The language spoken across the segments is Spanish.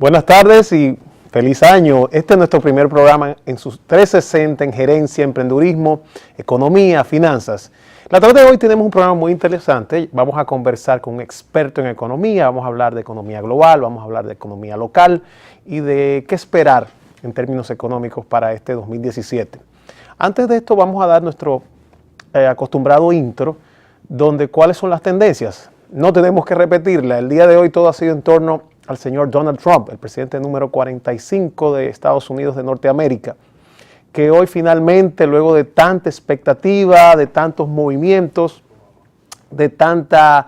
Buenas tardes y feliz año. Este es nuestro primer programa en sus 360 en gerencia, emprendedurismo, economía, finanzas. La tarde de hoy tenemos un programa muy interesante. Vamos a conversar con un experto en economía, vamos a hablar de economía global, vamos a hablar de economía local y de qué esperar en términos económicos para este 2017. Antes de esto vamos a dar nuestro acostumbrado intro, donde cuáles son las tendencias. No tenemos que repetirla. El día de hoy todo ha sido en torno al señor Donald Trump, el presidente número 45 de Estados Unidos de Norteamérica, que hoy finalmente, luego de tanta expectativa, de tantos movimientos, de tanta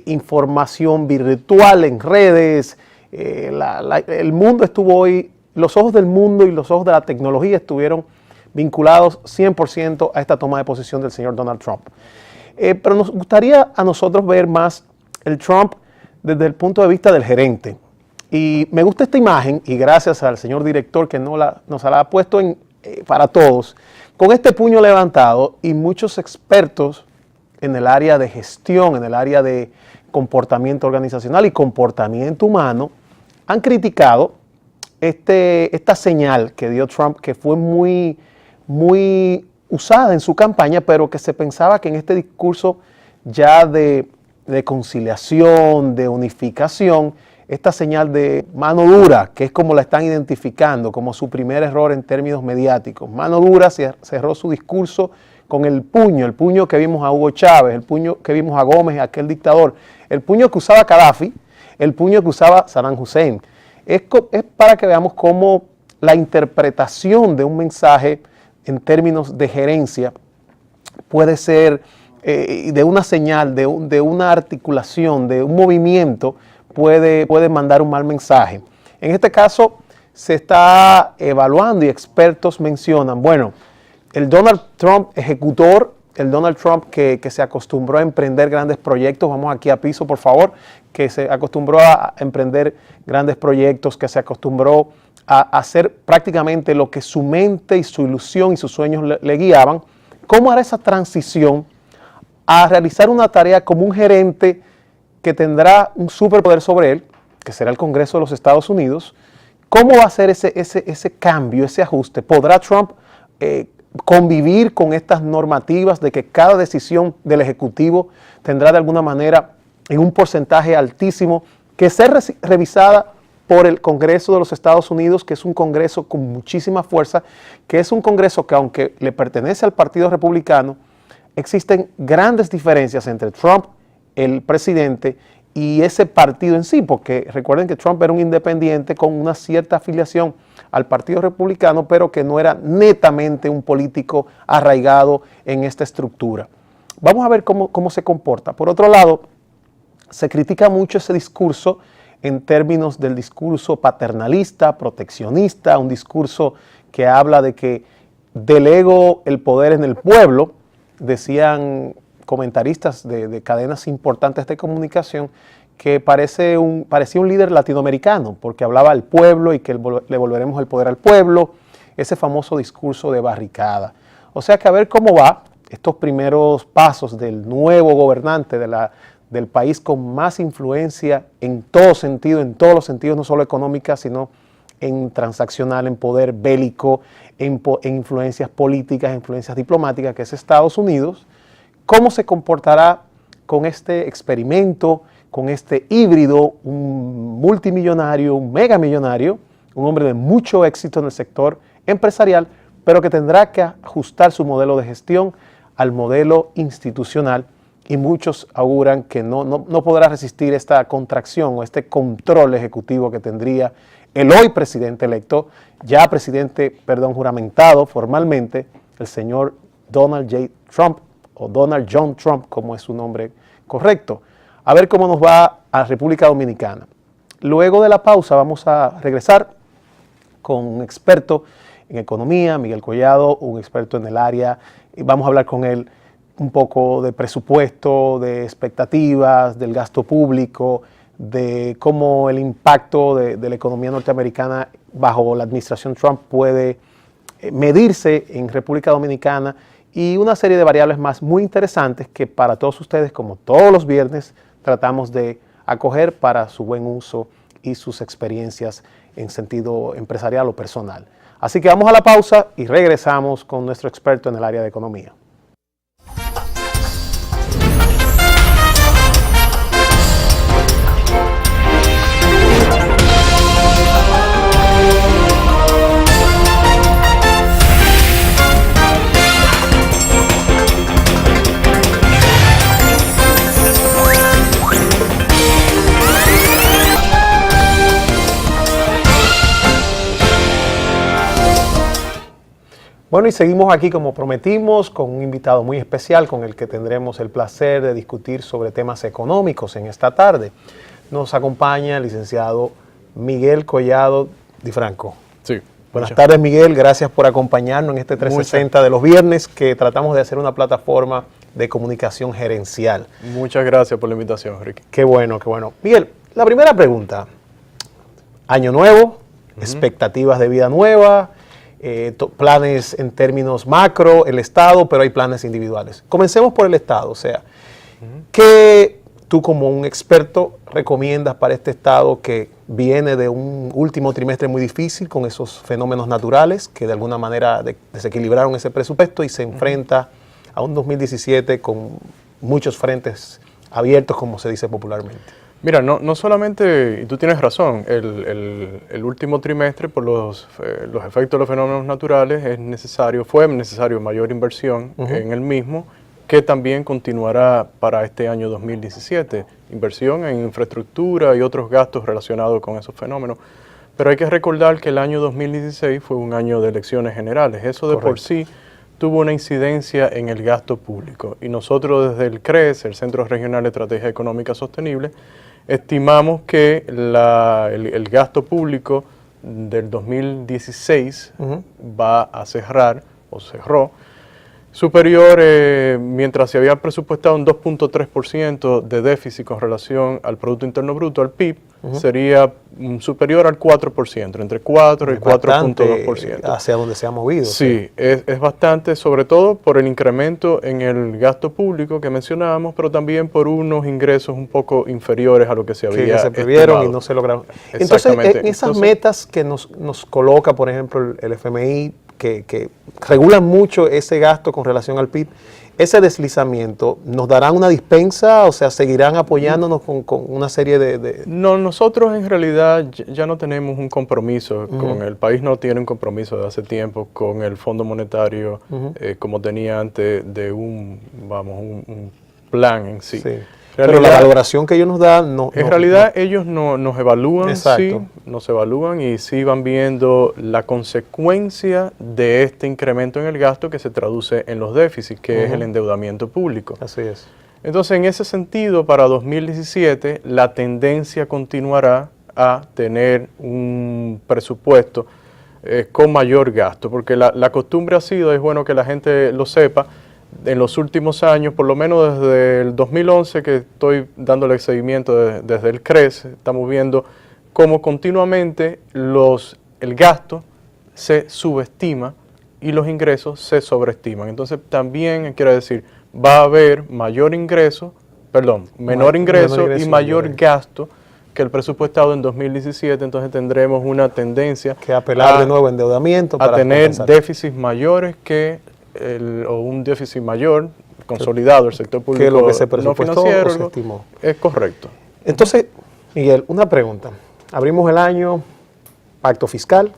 información virtual en redes, el mundo estuvo hoy, los ojos del mundo y los ojos de la tecnología estuvieron vinculados 100% a esta toma de posición del señor Donald Trump. Pero nos gustaría a nosotros ver más el Trump desde el punto de vista del gerente. Y me gusta esta imagen, y gracias al señor director que nos la ha puesto para todos, con este puño levantado y muchos expertos en el área de gestión, en el área de comportamiento organizacional y comportamiento humano, han criticado esta señal que dio Trump, que fue muy usada en su campaña, pero que se pensaba que en este discurso ya de conciliación, de unificación, esta señal de mano dura, que es como la están identificando, como su primer error en términos mediáticos. Mano dura, cerró su discurso con el puño que vimos a Hugo Chávez, el puño que vimos a Gómez, aquel dictador, el puño que usaba Gaddafi, el puño que usaba Saddam Hussein. Es para que veamos cómo la interpretación de un mensaje en términos de gerencia puede ser de una señal, de una articulación, de un movimiento, puede mandar un mal mensaje. En este caso se está evaluando y expertos mencionan, bueno, el Donald Trump ejecutor, el Donald Trump que se acostumbró a emprender grandes proyectos, vamos aquí a piso por favor, que se acostumbró a emprender grandes proyectos, que se acostumbró a hacer prácticamente lo que su mente y su ilusión y sus sueños le guiaban. ¿Cómo hará esa transición a realizar una tarea como un gerente que tendrá un superpoder sobre él, que será el Congreso de los Estados Unidos? ¿Cómo va a ser ese cambio, ese ajuste? ¿Podrá Trump convivir con estas normativas de que cada decisión del Ejecutivo tendrá de alguna manera en un porcentaje altísimo que ser revisada por el Congreso de los Estados Unidos, que es un Congreso con muchísima fuerza, que es un Congreso que aunque le pertenece al Partido Republicano, existen grandes diferencias entre Trump, el presidente, y ese partido en sí, porque recuerden que Trump era un independiente con una cierta afiliación al Partido Republicano, pero que no era netamente un político arraigado en esta estructura. Vamos a ver cómo se comporta. Por otro lado, se critica mucho ese discurso en términos del discurso paternalista, proteccionista, un discurso que habla de que delego el poder en el pueblo. Decían comentaristas de cadenas importantes de comunicación que parecía un líder latinoamericano, porque hablaba al pueblo y que le volveremos el poder al pueblo, ese famoso discurso de barricada. O sea que a ver cómo va estos primeros pasos del nuevo gobernante del país con más influencia en todo sentido, en todos los sentidos, no solo económica, sino en transaccional, en poder bélico, en influencias políticas, influencias diplomáticas, que es Estados Unidos. ¿Cómo se comportará con este experimento, con este híbrido, un multimillonario, un megamillonario, un hombre de mucho éxito en el sector empresarial, pero que tendrá que ajustar su modelo de gestión al modelo institucional? Y muchos auguran que no podrá resistir esta contracción o este control ejecutivo que tendría el hoy presidente electo, ya presidente, juramentado formalmente, el señor Donald J. Trump, o Donald John Trump, como es su nombre correcto. A ver cómo nos va a República Dominicana. Luego de la pausa vamos a regresar con un experto en economía, Miguel Collado, un experto en el área, y vamos a hablar con él un poco de presupuesto, de expectativas, del gasto público, de cómo el impacto de la economía norteamericana bajo la administración Trump puede medirse en República Dominicana y una serie de variables más muy interesantes que para todos ustedes, como todos los viernes, tratamos de acoger para su buen uso y sus experiencias en sentido empresarial o personal. Así que vamos a la pausa y regresamos con nuestro experto en el área de economía. Bueno, y seguimos aquí como prometimos con un invitado muy especial con el que tendremos el placer de discutir sobre temas económicos en esta tarde. Nos acompaña el licenciado Miguel Collado Di Franco. Sí. Buenas tardes, Miguel. Gracias por acompañarnos en este 360 de los viernes, que tratamos de hacer una plataforma de comunicación gerencial. Muchas gracias por la invitación, Ricky. Qué bueno, qué bueno. Miguel, la primera pregunta. Año nuevo, expectativas de vida nueva, planes en términos macro, el Estado, pero hay planes individuales. Comencemos por el Estado, o sea, ¿qué tú como un experto recomiendas para este Estado que viene de un último trimestre muy difícil con esos fenómenos naturales que de alguna manera desequilibraron ese presupuesto y se enfrenta a un 2017 con muchos frentes abiertos, como se dice popularmente? Mira, no solamente, y tú tienes razón, el último trimestre por los efectos de los fenómenos naturales fue necesario mayor inversión en el mismo, que también continuará para este año 2017. Inversión en infraestructura y otros gastos relacionados con esos fenómenos. Pero hay que recordar que el año 2016 fue un año de elecciones generales. Eso de por sí tuvo una incidencia en el gasto público. Y nosotros desde el CRES, el Centro Regional de Estrategia Económica Sostenible, estimamos que el gasto público del 2016 va a cerrar, o cerró, superior, mientras se había presupuestado un 2.3% de déficit con relación al Producto Interno Bruto, al PIB, sería superior al 4%, entre 4 y 4.2%. Hacia donde se ha movido. Sí, es bastante, sobre todo por el incremento en el gasto público que mencionábamos, pero también por unos ingresos un poco inferiores a lo que se había se previeron estimado. y no se lograron. Entonces, en esas metas que nos coloca, por ejemplo, el FMI, que regulan mucho ese gasto con relación al PIB, ese deslizamiento, ¿nos darán una dispensa? O sea, ¿seguirán apoyándonos con una serie de...? No, nosotros en realidad ya no tenemos un compromiso con el país, no tiene un compromiso de hace tiempo con el Fondo Monetario como tenía antes de un plan en sí. Pero la valoración que ellos nos dan... ellos nos evalúan, sí, nos evalúan y sí van viendo la consecuencia de este incremento en el gasto que se traduce en los déficits, que es el endeudamiento público. Así es. Entonces, en ese sentido, para 2017, la tendencia continuará a tener un presupuesto con mayor gasto, porque la costumbre ha sido, es bueno que la gente lo sepa, en los últimos años, por lo menos desde el 2011, que estoy dándole seguimiento desde el CRES, estamos viendo cómo continuamente el gasto se subestima y los ingresos se sobreestiman. Entonces también quiere decir, va a haber menor ingreso y mayor gasto que el presupuestado en 2017, entonces tendremos una tendencia que apelar de nuevo a endeudamiento para tener déficits mayores o un déficit mayor consolidado del sector público que lo que se presupuestó no financiero, o se estimó. Es correcto. Entonces, Miguel, una pregunta. Abrimos el año, pacto fiscal,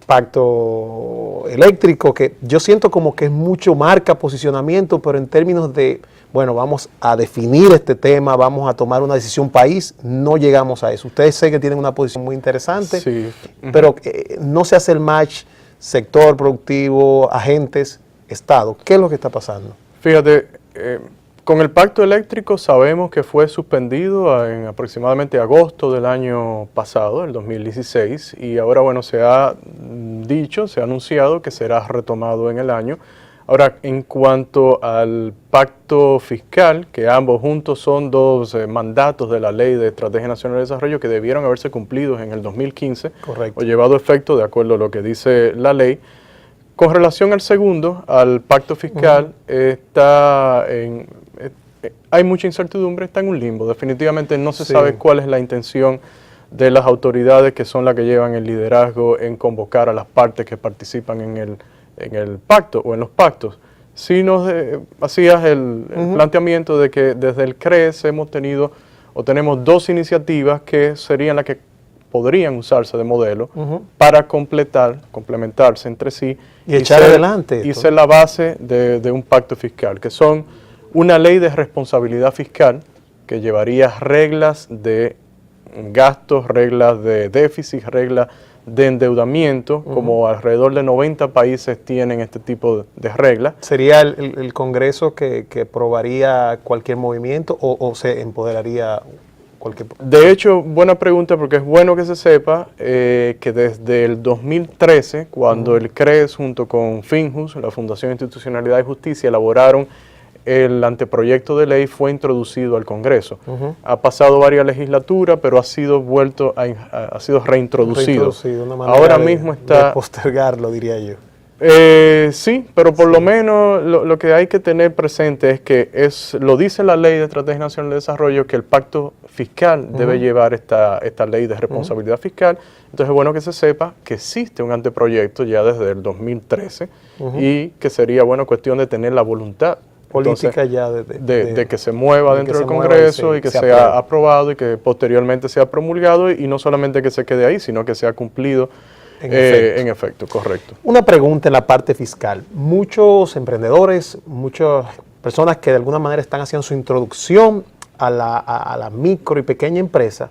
pacto eléctrico, que yo siento como que es mucho marca, posicionamiento, pero en términos de, bueno, vamos a definir este tema, vamos a tomar una decisión país, no llegamos a eso. Ustedes sé que tienen una posición muy interesante, sí, pero no se hace el match sector productivo, agentes, Estado. ¿Qué es lo que está pasando? Fíjate, con el pacto eléctrico sabemos que fue suspendido en aproximadamente agosto del año pasado, el 2016, y ahora, bueno, se ha anunciado que será retomado en el año. Ahora, en cuanto al pacto fiscal, que ambos juntos son dos mandatos de la Ley de Estrategia Nacional de Desarrollo que debieron haberse cumplido en el 2015, correcto, o llevado a efecto de acuerdo a lo que dice la ley. Con relación al segundo, al pacto fiscal, hay mucha incertidumbre, está en un limbo. Definitivamente no se sabe cuál es la intención de las autoridades que son las que llevan el liderazgo en convocar a las partes que participan en el pacto o en los pactos. Sí nos hacías el planteamiento de que desde el CRES hemos tenido o tenemos dos iniciativas que serían las que podrían usarse de modelo para complementarse entre sí y echar adelante y ser la base de un pacto fiscal, que son una ley de responsabilidad fiscal que llevaría reglas de gastos, reglas de déficit, reglas de endeudamiento, como alrededor de 90 países tienen este tipo de reglas. ¿Sería el Congreso que aprobaría cualquier movimiento o se empoderaría cualquier? De hecho, buena pregunta, porque es bueno que se sepa que desde el 2013, cuando el CRES junto con FINJUS, la Fundación Institucionalidad y Justicia, elaboraron el anteproyecto de ley, fue introducido al Congreso. Ha pasado varias legislaturas, pero ha sido reintroducido. Ahora mismo está... de postergarlo, diría yo. Sí, pero por lo menos lo que hay que tener presente es que lo dice la Ley de Estrategia Nacional de Desarrollo, que el pacto fiscal debe llevar esta ley de responsabilidad fiscal. Entonces es bueno que se sepa que existe un anteproyecto ya desde el 2013 y que sería cuestión de tener la voluntad política ya de que se mueva dentro del Congreso y que sea aprobado y que posteriormente sea promulgado y no solamente que se quede ahí, sino que sea cumplido en efecto, correcto. Una pregunta en la parte fiscal. Muchos emprendedores, muchas personas que de alguna manera están haciendo su introducción a la micro y pequeña empresa,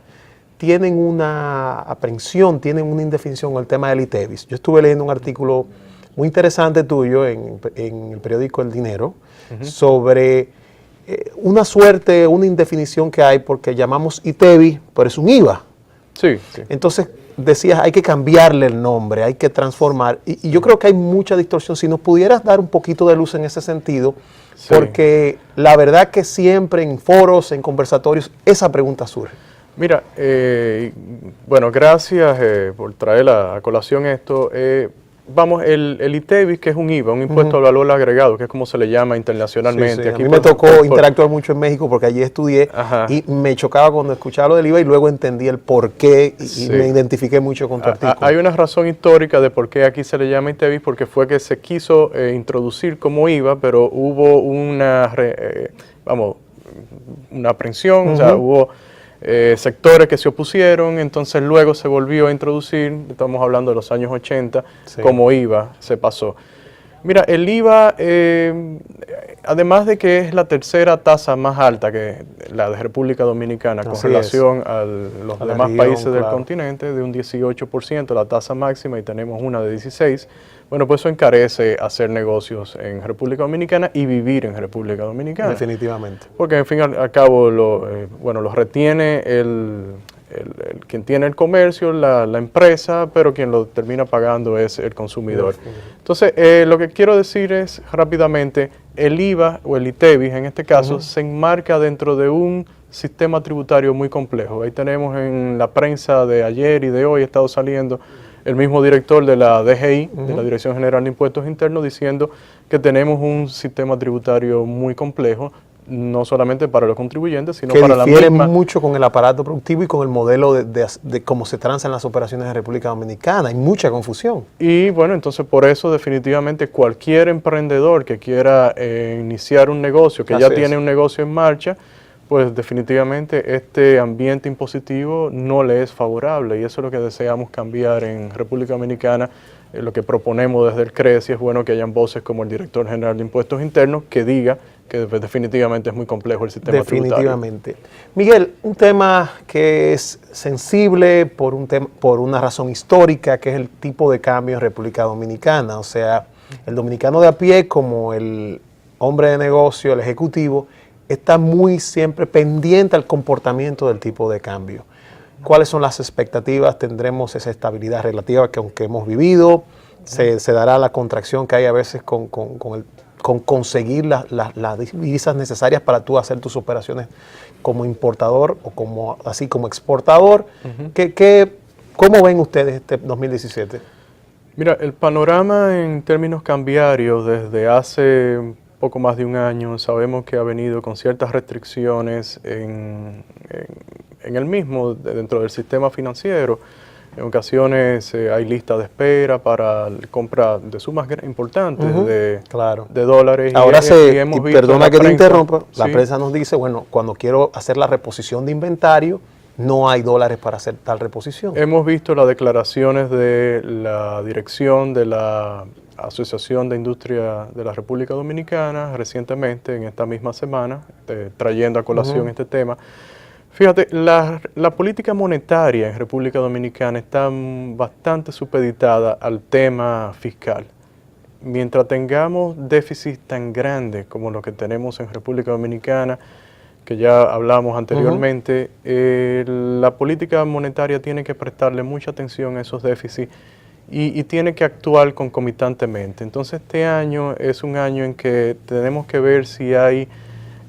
tienen una aprensión, tienen una indefinición con el tema del ITEVIS. Yo estuve leyendo un artículo muy interesante tuyo en el periódico El Dinero sobre una suerte, una indefinición que hay porque llamamos ITEVIS, pero es un IVA. Sí. Entonces decías, hay que cambiarle el nombre, hay que transformar. Y yo creo que hay mucha distorsión. Si nos pudieras dar un poquito de luz en ese sentido, porque la verdad que siempre en foros, en conversatorios, esa pregunta surge. Mira, gracias por traer a colación esto. El ITEVIS, que es un IVA, un impuesto al valor agregado, que es como se le llama internacionalmente. Sí. Aquí a mí me tocó interactuar mucho en México porque allí estudié y me chocaba cuando escuchaba lo del IVA y luego entendí el por qué y me identifiqué mucho con tu artículo. Hay una razón histórica de por qué aquí se le llama ITEVIS, porque fue que se quiso introducir como IVA, pero hubo una aprensión, o sea, hubo sectores que se opusieron, entonces luego se volvió a introducir, estamos hablando de los años 80, como IVA se pasó. Mira, el IVA, además de que es la tercera tasa más alta que la de República Dominicana con relación a los demás países del continente, de un 18%, la tasa máxima, y tenemos una de 16%, pues eso encarece hacer negocios en República Dominicana y vivir en República Dominicana. Definitivamente. Porque, en fin, al cabo, lo retiene quien tiene el comercio, la empresa, pero quien lo termina pagando es el consumidor. Entonces, lo que quiero decir es, rápidamente, el IVA o el ITEVIS, en este caso, se enmarca dentro de un sistema tributario muy complejo. Ahí tenemos en la prensa de ayer y de hoy, ha estado saliendo el mismo director de la DGI, de la Dirección General de Impuestos Internos, diciendo que tenemos un sistema tributario muy complejo, no solamente para los contribuyentes, sino para la misma... Que difiere mucho con el aparato productivo y con el modelo de cómo se transan las operaciones de República Dominicana. Hay mucha confusión. Y entonces por eso definitivamente cualquier emprendedor que quiera iniciar un negocio, que ya tiene un negocio en marcha, pues definitivamente este ambiente impositivo no le es favorable y eso es lo que deseamos cambiar en República Dominicana, lo que proponemos desde el CRES, y es bueno que hayan voces como el Director General de Impuestos Internos que diga que definitivamente es muy complejo el sistema tributario. Definitivamente. Miguel, un tema que es sensible por una razón histórica, que es el tipo de cambio en República Dominicana. O sea, el dominicano de a pie, como el hombre de negocio, el ejecutivo, está muy siempre pendiente al comportamiento del tipo de cambio. ¿Cuáles son las expectativas? ¿Tendremos esa estabilidad relativa que aunque hemos vivido? ¿Se dará la contracción que hay a veces con conseguir las divisas necesarias para tú hacer tus operaciones como importador o así como exportador? ¿Cómo ven ustedes este 2017? Mira, el panorama en términos cambiarios desde hace poco más de un año sabemos que ha venido con ciertas restricciones en el mismo, dentro del sistema financiero. En ocasiones hay listas de espera para la compra de sumas importantes de dólares. Ahora perdona que te interrumpa, la sí, prensa nos dice, bueno, cuando quiero hacer la reposición de inventario, no hay dólares para hacer tal reposición. Hemos visto las declaraciones de la dirección de la Asociación de Industria de la República Dominicana recientemente, en esta misma semana, trayendo a colación este tema. Fíjate, la política monetaria en República Dominicana está bastante supeditada al tema fiscal. Mientras tengamos déficits tan grandes como los que tenemos en República Dominicana, que ya hablamos anteriormente, la política monetaria tiene que prestarle mucha atención a esos déficits y tiene que actuar concomitantemente. Entonces este año es un año en que tenemos que ver si hay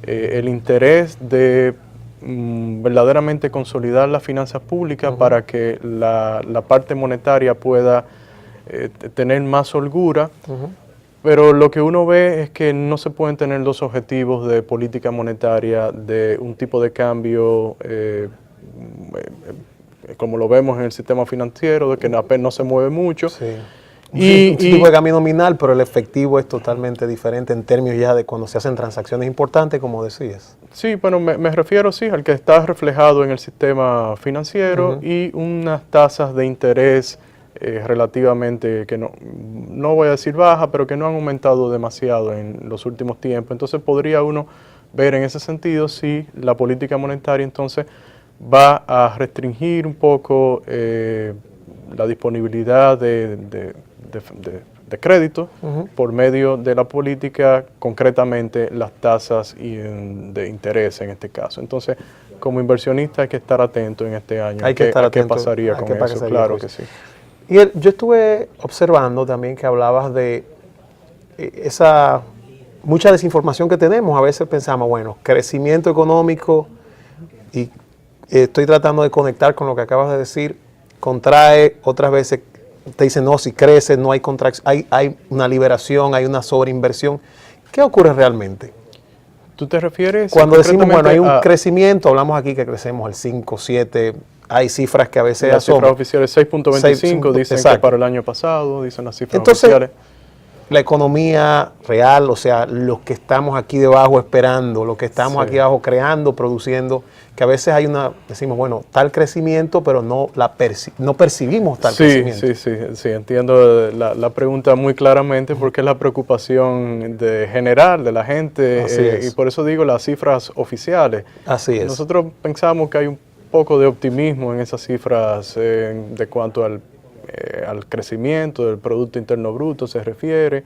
el interés de verdaderamente consolidar las finanzas públicas para que la parte monetaria pueda tener más holgura, pero lo que uno ve es que no se pueden tener los objetivos de política monetaria de un tipo de cambio como lo vemos en el sistema financiero, de que apenas no se mueve mucho. Sí. Un tipo de cambio nominal, pero el efectivo es totalmente diferente en términos ya de cuando se hacen transacciones importantes, como decías. Sí, bueno, me refiero, sí, al que está reflejado en el sistema financiero y unas tasas de interés relativamente, que no voy a decir baja, pero que no han aumentado demasiado en los últimos tiempos. Entonces podría uno ver en ese sentido si la política monetaria entonces va a restringir un poco la disponibilidad de crédito por medio de la política, concretamente las tasas de interés en este caso. Entonces, como inversionista hay que estar atento en este año. Hay que estar atento. ¿Qué pasaría con eso? Claro que sí. Y yo estuve observando también que hablabas de esa mucha desinformación que tenemos. A veces pensamos, bueno, crecimiento económico, y estoy tratando de conectar con lo que acabas de decir, contrae, otras veces te dicen, no, si crece, no hay contracción, hay una liberación, hay una sobreinversión. ¿Qué ocurre realmente? ¿Tú te refieres? Cuando decimos, bueno, hay un crecimiento, hablamos aquí que crecemos al 5, 7, hay cifras que a veces las cifras oficiales 6.25, dicen exacto, que para el año pasado, dicen las cifras oficiales. La economía real, o sea, los que estamos aquí debajo esperando, los que estamos aquí abajo creando, produciendo, que a veces decimos, bueno, tal crecimiento, pero no percibimos tal crecimiento. Sí, entiendo la pregunta muy claramente porque es la preocupación general de la gente y por eso digo las cifras oficiales. Así es. Nosotros pensamos que hay un poco de optimismo en esas cifras de cuanto al crecimiento del Producto Interno Bruto se refiere.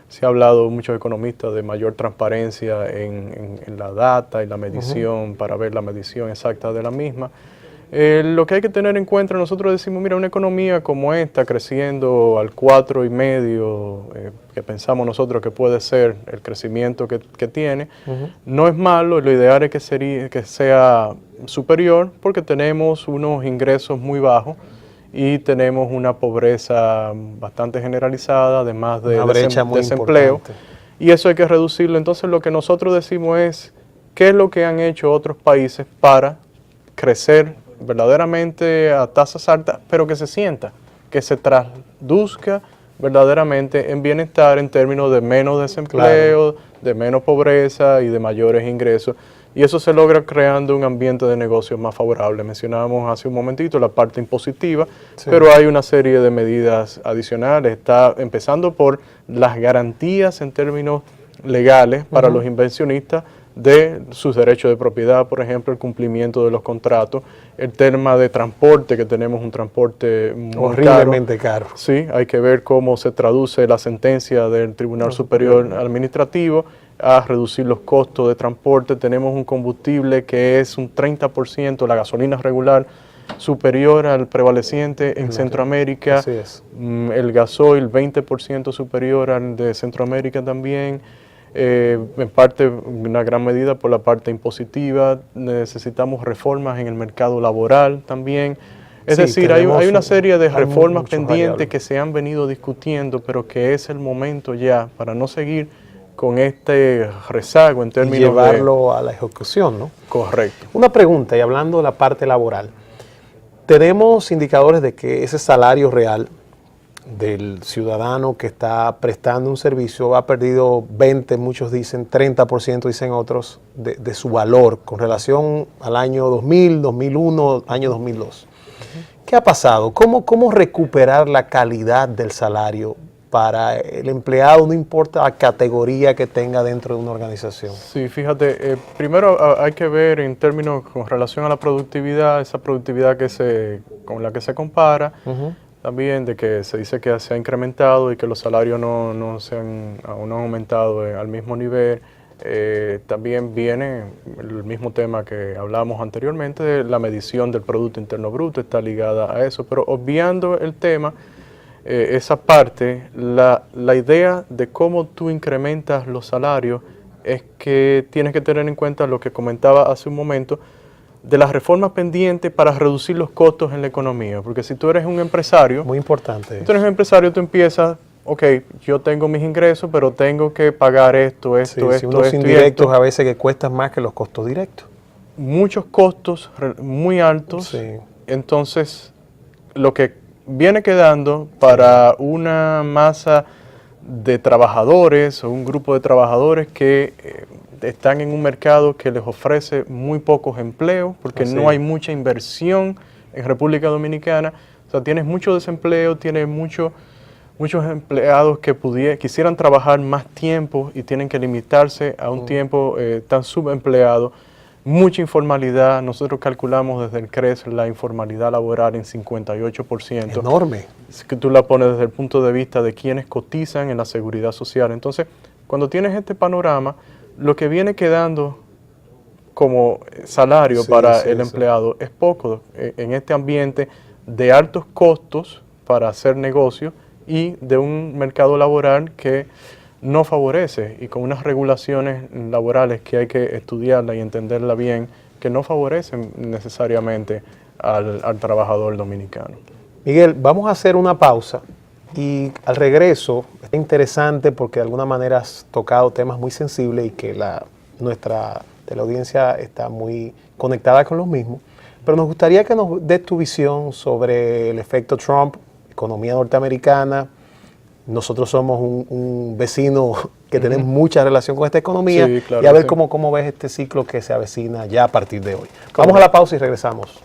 Se ha hablado, muchos economistas, de mayor transparencia en la data y la medición para ver la medición exacta de la misma. Lo que hay que tener en cuenta, nosotros decimos, mira, una economía como esta, creciendo al 4,5%, que pensamos nosotros que puede ser el crecimiento que tiene, no es malo, lo ideal es que sea superior porque tenemos unos ingresos muy bajos y tenemos una pobreza bastante generalizada, además de desempleo, importante. Y eso hay que reducirlo. Entonces lo que nosotros decimos es, ¿qué es lo que han hecho otros países para crecer verdaderamente a tasas altas, pero que se sienta, que se traduzca verdaderamente en bienestar en términos de menos desempleo, de menos pobreza y de mayores ingresos? Y eso se logra creando un ambiente de negocios más favorable. Mencionábamos hace un momentito la parte impositiva, pero hay una serie de medidas adicionales. Está empezando por las garantías en términos legales para los inversionistas de sus derechos de propiedad, por ejemplo, el cumplimiento de los contratos, el tema de transporte, que tenemos un transporte muy horriblemente caro. Sí, hay que ver cómo se traduce la sentencia del Tribunal Superior Administrativo a reducir los costos de transporte. Tenemos un combustible que es un 30%, la gasolina regular, superior al prevaleciente en Centroamérica. Así es. El gasoil 20% superior al de Centroamérica también. En parte, una gran medida por la parte impositiva. Necesitamos reformas en el mercado laboral también. Es decir, hay una serie de reformas pendientes que se han venido discutiendo, pero que es el momento ya para no seguir con este rezago en Y términos llevarlo a la ejecución, ¿no? Correcto. Una pregunta, y hablando de la parte laboral, tenemos indicadores de que ese salario real del ciudadano que está prestando un servicio ha perdido 20, muchos dicen 30%, dicen otros, de su valor con relación al año 2000, 2001, año 2002. ¿Qué ha pasado? ¿Cómo recuperar la calidad del salario para el empleado, no importa la categoría que tenga dentro de una organización? Sí, fíjate, primero hay que ver en términos con relación a la productividad, esa productividad con la que se compara, también de que se dice que se ha incrementado y que los salarios no han aumentado al mismo nivel. También viene el mismo tema que hablábamos anteriormente de la medición del Producto Interno Bruto, está ligada a eso, pero obviando el tema, esa parte, la idea de cómo tú incrementas los salarios es que tienes que tener en cuenta lo que comentaba hace un momento, de las reformas pendientes para reducir los costos en la economía, porque si tú eres un empresario, muy importante. tú eres un empresario, tú empiezas, ok, yo tengo mis ingresos, pero tengo que pagar esto, unos indirectos a veces que cuestan más que los costos directos. Muchos costos muy altos, Sí. Entonces lo que viene quedando para una masa de trabajadores o un grupo de trabajadores que están en un mercado que les ofrece muy pocos empleos, porque no hay mucha inversión en República Dominicana. O sea, tienes mucho desempleo, tienes muchos empleados que quisieran trabajar más tiempo y tienen que limitarse a un tiempo tan subempleado. Mucha informalidad. Nosotros calculamos desde el CRES la informalidad laboral en 58%. Enorme. Es que tú la pones desde el punto de vista de quienes cotizan en la seguridad social. Entonces, cuando tienes este panorama, lo que viene quedando como salario para el empleado es poco en este ambiente de altos costos para hacer negocio y de un mercado laboral que no favorece y con unas regulaciones laborales que hay que estudiarla y entenderla bien, que no favorecen necesariamente al trabajador dominicano. Miguel, vamos a hacer una pausa y al regreso, es interesante porque de alguna manera has tocado temas muy sensibles y que nuestra teleaudiencia está muy conectada con los mismos, pero nos gustaría que nos des tu visión sobre el efecto Trump, economía norteamericana. Nosotros somos un vecino que tenemos mucha relación con esta economía, sí, claro, y a ver cómo ves este ciclo que se avecina ya a partir de hoy. Vamos a la pausa y regresamos.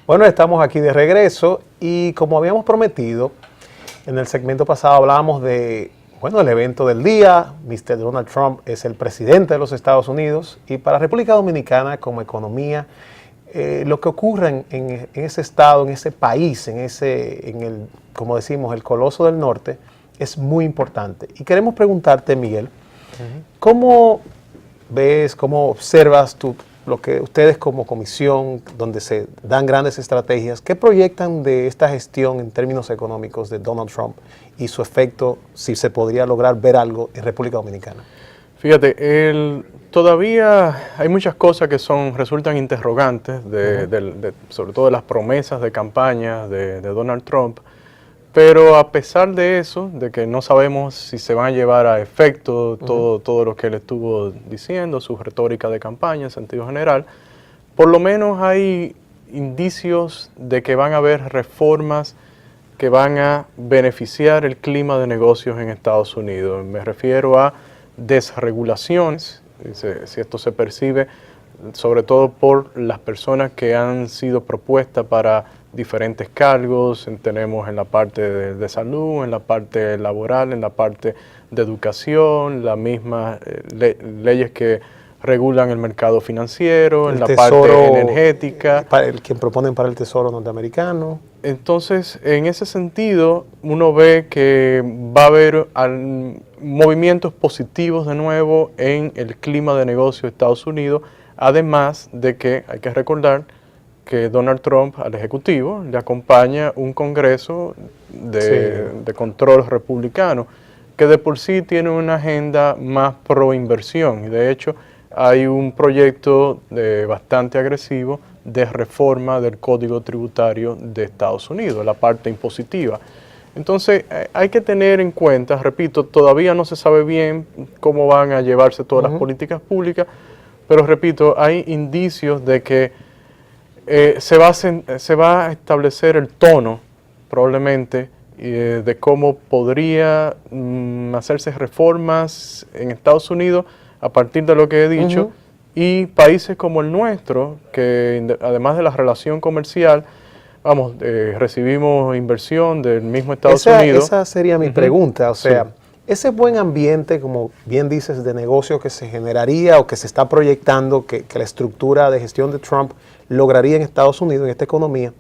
Bueno, estamos aquí de regreso y como habíamos prometido, en el segmento pasado hablábamos de, el evento del día. Mr. Donald Trump es el presidente de los Estados Unidos y para República Dominicana como economía, lo que ocurre en ese estado, en ese país, como decimos, el coloso del norte, es muy importante. Y queremos preguntarte, Miguel, ¿cómo ves, cómo observas tú lo que ustedes como comisión, donde se dan grandes estrategias, qué proyectan de esta gestión en términos económicos de Donald Trump y su efecto, si se podría lograr ver algo en República Dominicana? Fíjate, todavía hay muchas cosas que resultan interrogantes, sobre todo de las promesas de campaña de Donald Trump, pero a pesar de eso, de que no sabemos si se van a llevar a efecto todo lo que él estuvo diciendo, su retórica de campaña en sentido general, por lo menos hay indicios de que van a haber reformas que van a beneficiar el clima de negocios en Estados Unidos. Me refiero a desregulaciones, si esto se percibe, sobre todo por las personas que han sido propuestas para diferentes cargos. Tenemos en la parte de salud, en la parte laboral, en la parte de educación, las mismas leyes que regulan el mercado financiero, El en la tesoro, parte energética. Quien proponen para el Tesoro norteamericano. Entonces, en ese sentido, uno ve que va a haber movimientos positivos de nuevo en el clima de negocio de Estados Unidos, además de que hay que recordar que Donald Trump al Ejecutivo le acompaña un Congreso de control republicano, que de por sí tiene una agenda más pro inversión, y de hecho hay un proyecto bastante agresivo de reforma del Código Tributario de Estados Unidos, la parte impositiva. Entonces hay que tener en cuenta, repito, todavía no se sabe bien cómo van a llevarse todas las políticas públicas, pero repito, hay indicios de que se va a establecer el tono, probablemente, de cómo podría hacerse reformas en Estados Unidos a partir de lo que he dicho, y países como el nuestro, que además de la relación comercial, recibimos inversión del mismo Estados Unidos. Esa sería mi pregunta, o sea, ese buen ambiente, como bien dices, de negocio que se generaría o que se está proyectando, que la estructura de gestión de Trump lograría en Estados Unidos, en esta economía,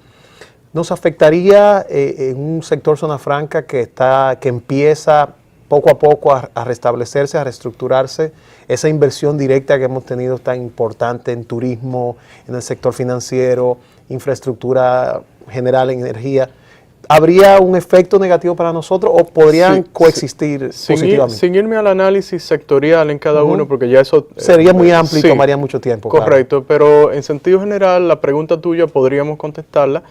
¿nos afectaría en un sector zona franca que empieza poco a poco a restablecerse, a reestructurarse? Esa inversión directa que hemos tenido tan importante en turismo, en el sector financiero, infraestructura general en energía, ¿habría un efecto negativo para nosotros o podrían coexistir positivamente? Sin irme al análisis sectorial en cada uno, porque ya eso sería muy amplio y tomaría mucho tiempo. Correcto, claro. Pero en sentido general, la pregunta tuya podríamos contestarla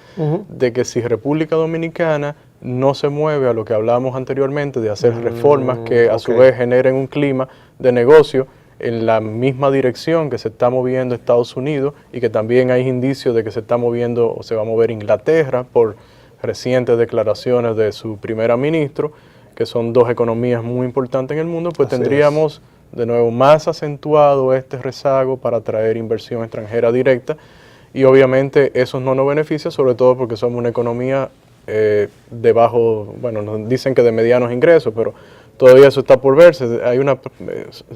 de que si República Dominicana no se mueve a lo que hablábamos anteriormente de hacer reformas que a su vez generen un clima de negocio en la misma dirección que se está moviendo Estados Unidos, y que también hay indicios de que se está moviendo o se va a mover Inglaterra por recientes declaraciones de su primera ministro, que son dos economías muy importantes en el mundo, pues tendríamos de nuevo más acentuado este rezago para atraer inversión extranjera directa, y obviamente eso no nos beneficia, sobre todo porque somos una economía de bajo, bueno, nos dicen que de medianos ingresos, pero todavía eso está por verse.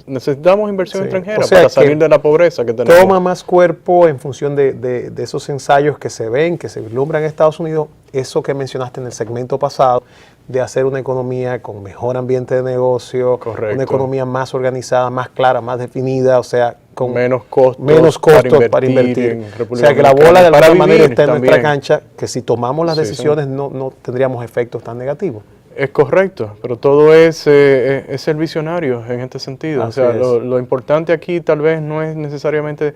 Necesitamos inversión extranjera para salir de la pobreza que tenemos. Toma más cuerpo en función de esos ensayos que se ven, que se vislumbran en Estados Unidos, eso que mencionaste en el segmento pasado, de hacer una economía con mejor ambiente de negocio, una economía más organizada, más clara, más definida, o sea, con menos costos para invertir. O sea, que la bola de alguna manera está en nuestra cancha, que si tomamos las decisiones no tendríamos efectos tan negativos. Es correcto, pero todo es ser visionario en este sentido. Así o sea, lo importante aquí tal vez no es necesariamente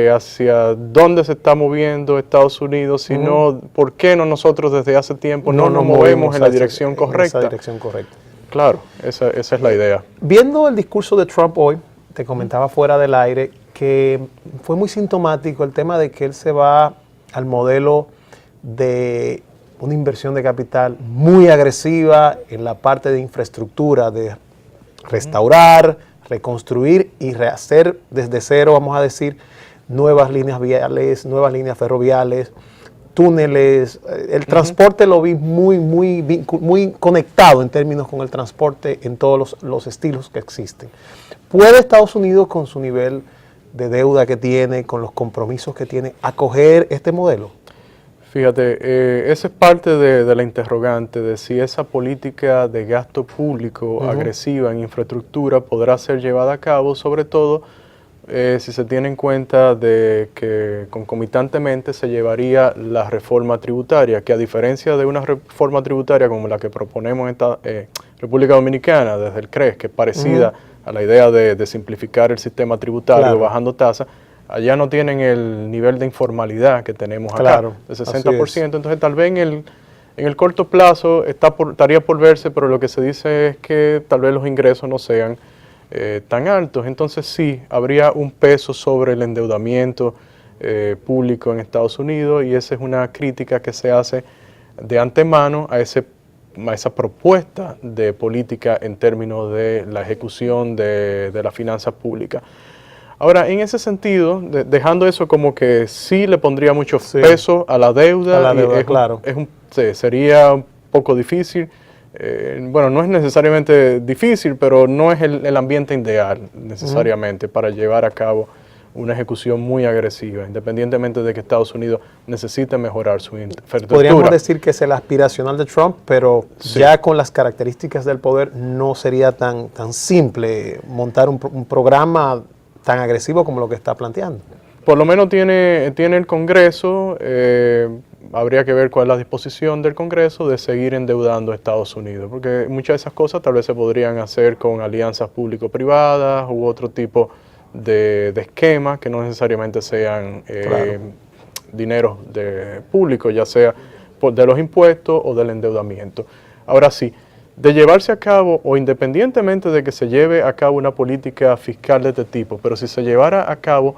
hacia dónde se está moviendo Estados Unidos, sino por qué nosotros desde hace tiempo no nos movemos en la dirección correcta. En esa dirección correcta. Claro, esa es la idea. Viendo el discurso de Trump hoy, te comentaba fuera del aire que fue muy sintomático el tema de que él se va al modelo de una inversión de capital muy agresiva en la parte de infraestructura, de restaurar, reconstruir y rehacer desde cero, vamos a decir, nuevas líneas viales, nuevas líneas ferroviarias, túneles. El transporte lo vi muy conectado en términos con el transporte en todos los estilos que existen. ¿Puede Estados Unidos, con su nivel de deuda que tiene, con los compromisos que tiene, acoger este modelo? Fíjate, esa es parte de la interrogante de si esa política de gasto público agresiva en infraestructura podrá ser llevada a cabo, sobre todo si se tiene en cuenta de que concomitantemente se llevaría la reforma tributaria, que a diferencia de una reforma tributaria como la que proponemos en República Dominicana desde el CRES, que es parecida a la idea de simplificar el sistema tributario bajando tasas, allá no tienen el nivel de informalidad que tenemos acá, de 60%. Entonces, tal vez en el corto plazo estaría por verse, pero lo que se dice es que tal vez los ingresos no sean tan altos. Entonces, sí, habría un peso sobre el endeudamiento público en Estados Unidos, y esa es una crítica que se hace de antemano a esa propuesta de política en términos de la ejecución de las finanzas públicas. Ahora, en ese sentido, dejando eso como que sí le pondría mucho peso a la deuda, claro. Sería un poco difícil bueno, no es necesariamente difícil, pero no es el ambiente ideal necesariamente para llevar a cabo una ejecución muy agresiva, independientemente de que Estados Unidos necesite mejorar su infraestructura. Podríamos decir que es el aspiracional de Trump, pero Sí. ya con las características del poder no sería tan simple montar un programa tan agresivo como lo que está planteando. Por lo menos tiene el Congreso, habría que ver cuál es la disposición del Congreso de seguir endeudando a Estados Unidos, porque muchas de esas cosas tal vez se podrían hacer con alianzas público-privadas u otro tipo de esquemas que no necesariamente sean Claro. dineros públicos, ya sea de los impuestos o del endeudamiento. Ahora sí, de llevarse a cabo, o independientemente de que se lleve a cabo una política fiscal de este tipo, pero si se llevara a cabo,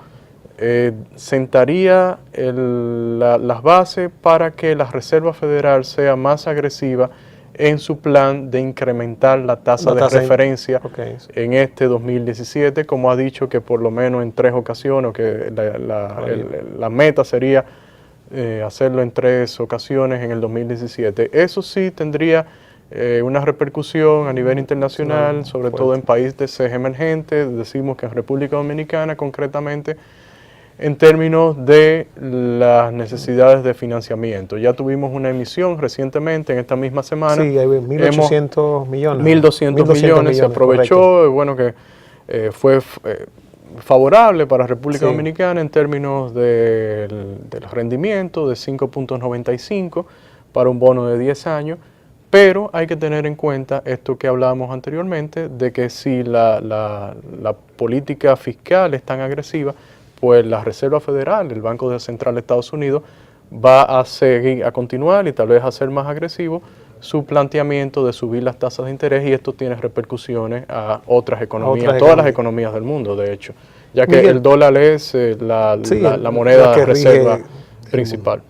sentaría las bases para que la Reserva Federal sea más agresiva en su plan de incrementar la tasa de referencia en este 2017, como ha dicho que por lo menos en 3 ocasiones, que la meta sería hacerlo en 3 ocasiones en el 2017. Eso sí tendría una repercusión a nivel internacional, sobre todo en países emergentes, decimos que en República Dominicana concretamente, en términos de las necesidades de financiamiento. Ya tuvimos una emisión recientemente en esta misma semana. Sí, hay 1.800 millones. 1.200 millones, se aprovechó, correcto. Bueno, que fue favorable para República Dominicana en términos del rendimiento de 5.95 para un bono de 10 años, pero hay que tener en cuenta esto que hablábamos anteriormente, de que si la política fiscal es tan agresiva, pues la Reserva Federal, el Banco Central de Estados Unidos, va a continuar y tal vez a ser más agresivo su planteamiento de subir las tasas de interés, y esto tiene repercusiones a otras economías, todas las economías del mundo, de hecho, ya que el dólar es la moneda de reserva principal.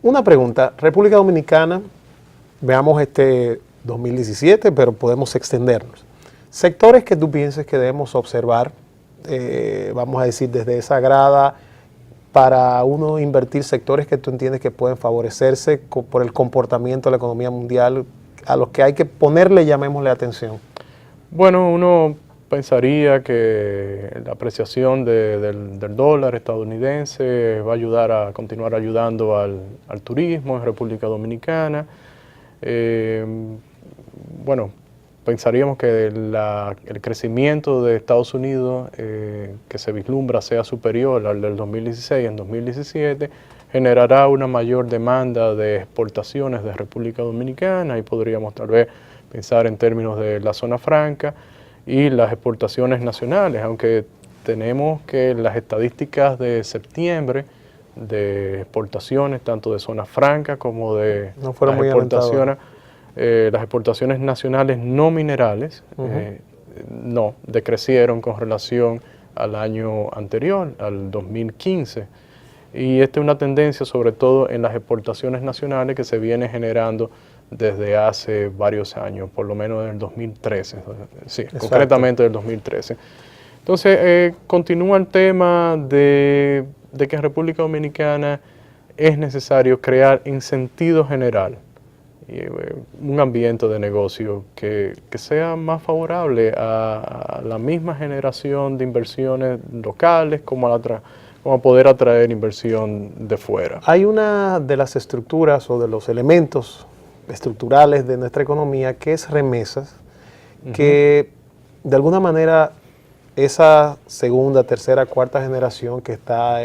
Una pregunta, República Dominicana, veamos este 2017, pero podemos extendernos. Sectores que tú pienses que debemos observar, vamos a decir, desde esa grada, para uno invertir, sectores que tú entiendes que pueden favorecerse por el comportamiento de la economía mundial, a los que hay que ponerle, llamémosle atención. Bueno, uno pensaría que la apreciación del dólar estadounidense va a ayudar a continuar ayudando al turismo en República Dominicana. Bueno, pensaríamos que el crecimiento de Estados Unidos que se vislumbra sea superior al del 2016 en 2017, generará una mayor demanda de exportaciones de República Dominicana, y podríamos tal vez pensar en términos de la zona franca y las exportaciones nacionales, aunque tenemos que las estadísticas de septiembre de exportaciones, tanto de zona franca como de las exportaciones nacionales no minerales, no decrecieron con relación al año anterior, al 2015. Y esta es una tendencia sobre todo en las exportaciones nacionales que se viene generando desde hace varios años, por lo menos en el 2013, sí, concretamente del 2013. Entonces, continúa el tema de que en República Dominicana es necesario crear en sentido general un ambiente de negocio que sea más favorable a la misma generación de inversiones locales como a poder atraer inversión de fuera. Hay una de las estructuras o de los elementos estructurales de nuestra economía que es remesas, que de alguna manera esa segunda, tercera, cuarta generación que está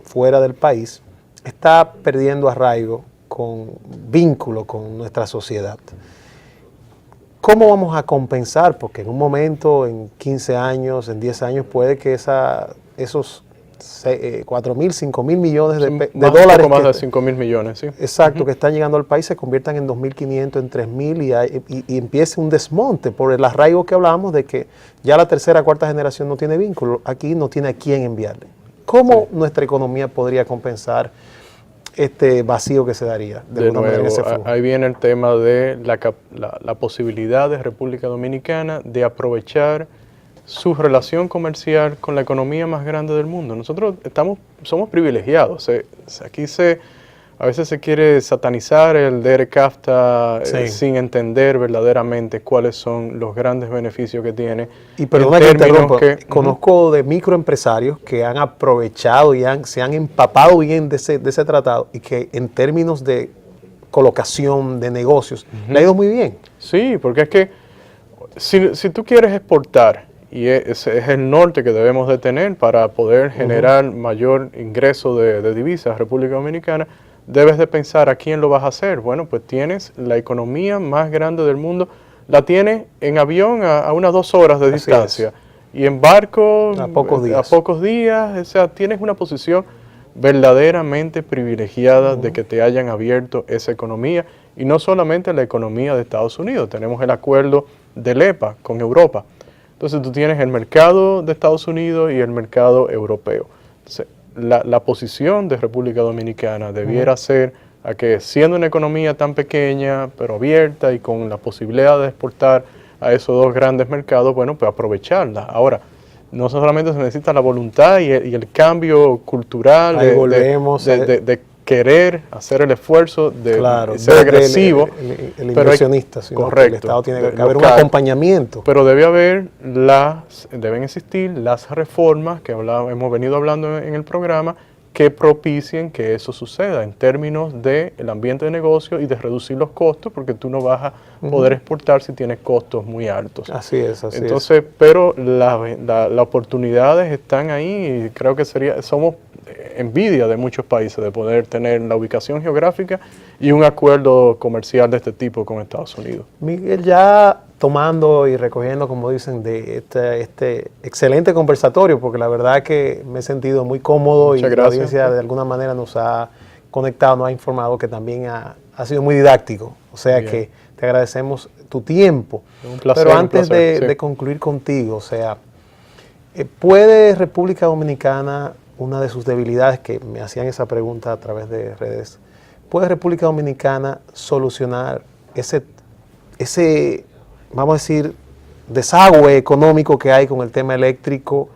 fuera del país está perdiendo arraigo, con vínculo con nuestra sociedad. ¿Cómo vamos a compensar? Porque en un momento, en 15 años, en 10 años, puede que esos 4.000, 5.000 millones de dólares. Un poco más de 5.000 millones, sí. Exacto, que están llegando al país, se conviertan en 2.500, en 3.000 y empiece un desmonte por el arraigo que hablábamos de que ya la tercera, cuarta generación no tiene vínculo, aquí no tiene a quién enviarle. ¿Cómo nuestra economía podría compensar este vacío que se daría de nuevo, ahí viene el tema de la posibilidad de República Dominicana de aprovechar su relación comercial con la economía más grande del mundo. Nosotros somos privilegiados. Aquí se a veces se quiere satanizar el DER-CAFTA Sí. sin entender verdaderamente cuáles son los grandes beneficios que tiene. Y perdona en que términos interrumpa, conozco de microempresarios que han aprovechado y se han empapado bien de ese tratado y que en términos de colocación de negocios le ha ido muy bien. Sí, porque es que si tú quieres exportar, y ese es el norte que debemos de tener para poder generar mayor ingreso de divisas a República Dominicana, debes de pensar a quién lo vas a hacer. Bueno, pues tienes la economía más grande del mundo, la tienes en avión a unas 2 horas de Así distancia y en barco A pocos días. a pocos días. O sea, tienes una posición verdaderamente privilegiada de que te hayan abierto esa economía, y no solamente la economía de Estados Unidos, tenemos el acuerdo del EPA con Europa. Entonces tú tienes el mercado de Estados Unidos y el mercado europeo. Entonces, la posición de República Dominicana debiera ser a que, siendo una economía tan pequeña, pero abierta y con la posibilidad de exportar a esos dos grandes mercados, bueno, pues aprovecharla. Ahora, no solamente se necesita la voluntad y el cambio cultural Ahí volvemos de querer hacer el esfuerzo de Claro, ser agresivo. El inversionista, sino que correcto, el Estado tiene que haber un local. acompañamiento. Pero deben existir las reformas que hemos venido hablando en el programa, que propicien que eso suceda en términos del ambiente de negocio y de reducir los costos, porque tú no vas a poder exportar si tienes costos muy altos. Así es, así Entonces, pero las oportunidades están ahí, y creo que somos envidia de muchos países de poder tener la ubicación geográfica y un acuerdo comercial de este tipo con Estados Unidos. Miguel, ya tomando y recogiendo, como dicen, de este excelente conversatorio, porque la verdad que me he sentido muy cómodo. Muchas y gracias. La audiencia de alguna manera nos ha conectado, nos ha informado, que también ha sido muy didáctico. O sea Bien. que te agradecemos tu tiempo. Un placer, Pero antes sí. de concluir contigo, o sea, ¿puede República Dominicana, una de sus debilidades, que me hacían esa pregunta a través de redes, ¿puede República Dominicana solucionar ese, vamos a decir, desagüe económico que hay con el tema eléctrico?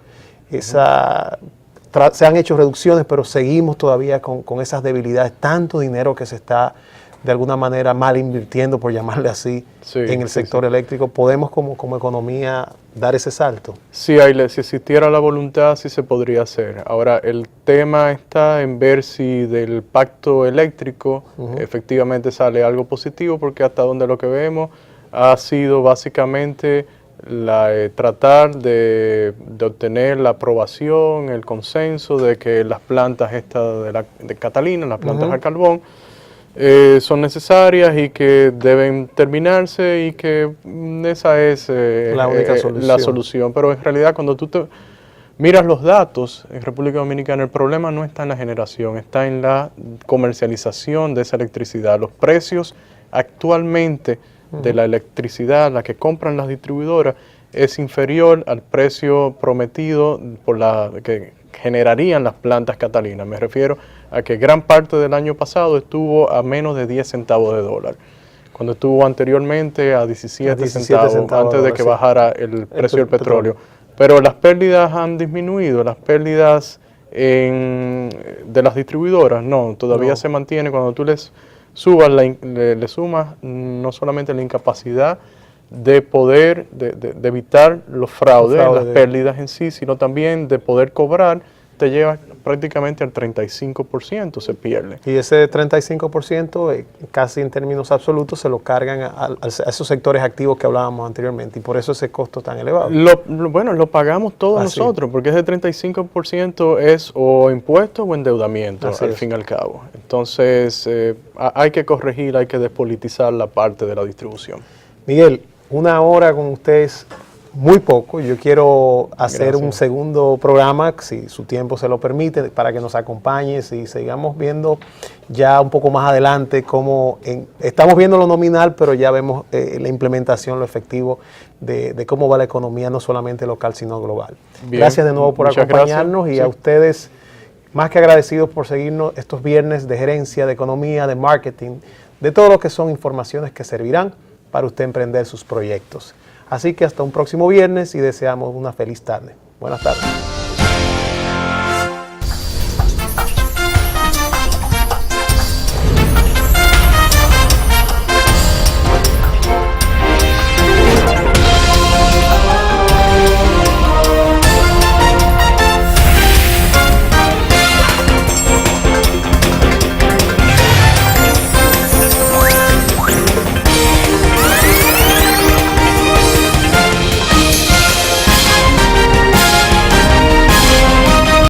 Se han hecho reducciones, pero seguimos todavía con esas debilidades, tanto dinero que se está de alguna manera mal invirtiendo, por llamarle así, en el sector eléctrico. ¿Podemos como economía dar ese salto? Sí, si existiera la voluntad, sí se podría hacer. Ahora, el tema está en ver si del pacto eléctrico efectivamente sale algo positivo, porque hasta donde lo que vemos ha sido básicamente tratar de obtener la aprobación, el consenso de que las plantas estas de Catalina, las plantas a carbón, son necesarias y que deben terminarse, y que esa es la única solución. La solución. Pero en realidad, cuando tú miras los datos en República Dominicana, el problema no está en la generación, está en la comercialización de esa electricidad. Los precios actualmente de la electricidad, la que compran las distribuidoras, es inferior al precio prometido que generarían las plantas catalinas. Me refiero a que gran parte del año pasado estuvo a menos de 10 centavos de dólar, cuando estuvo anteriormente a 17 centavos antes de que bajara el precio del petróleo. Pero las pérdidas han disminuido, las pérdidas de las distribuidoras no, todavía se mantiene. Cuando tú le sumas no solamente la incapacidad de poder, de evitar los fraudes, las pérdidas en sí, sino también de poder cobrar, te lleva prácticamente al 35%, se pierde. Y ese 35%, casi en términos absolutos, se lo cargan a esos sectores activos que hablábamos anteriormente, y por eso ese costo tan elevado. Bueno, lo pagamos todos nosotros, porque ese 35% es o impuestos o endeudamiento, al fin y al cabo. Entonces, hay que corregir, hay que despolitizar la parte de la distribución. Miguel, 1 hora con ustedes, muy poco. Yo quiero hacer un segundo programa, si su tiempo se lo permite, para que nos acompañes y sigamos viendo ya un poco más adelante cómo estamos viendo lo nominal, pero ya vemos la implementación, lo efectivo de cómo va la economía, no solamente local, sino global. Bien, gracias de nuevo por acompañarnos y a ustedes, más que agradecidos por seguirnos estos viernes de gerencia, de economía, de marketing, de todo lo que son informaciones que servirán para usted emprender sus proyectos. Así que hasta un próximo viernes y deseamos una feliz tarde. Buenas tardes.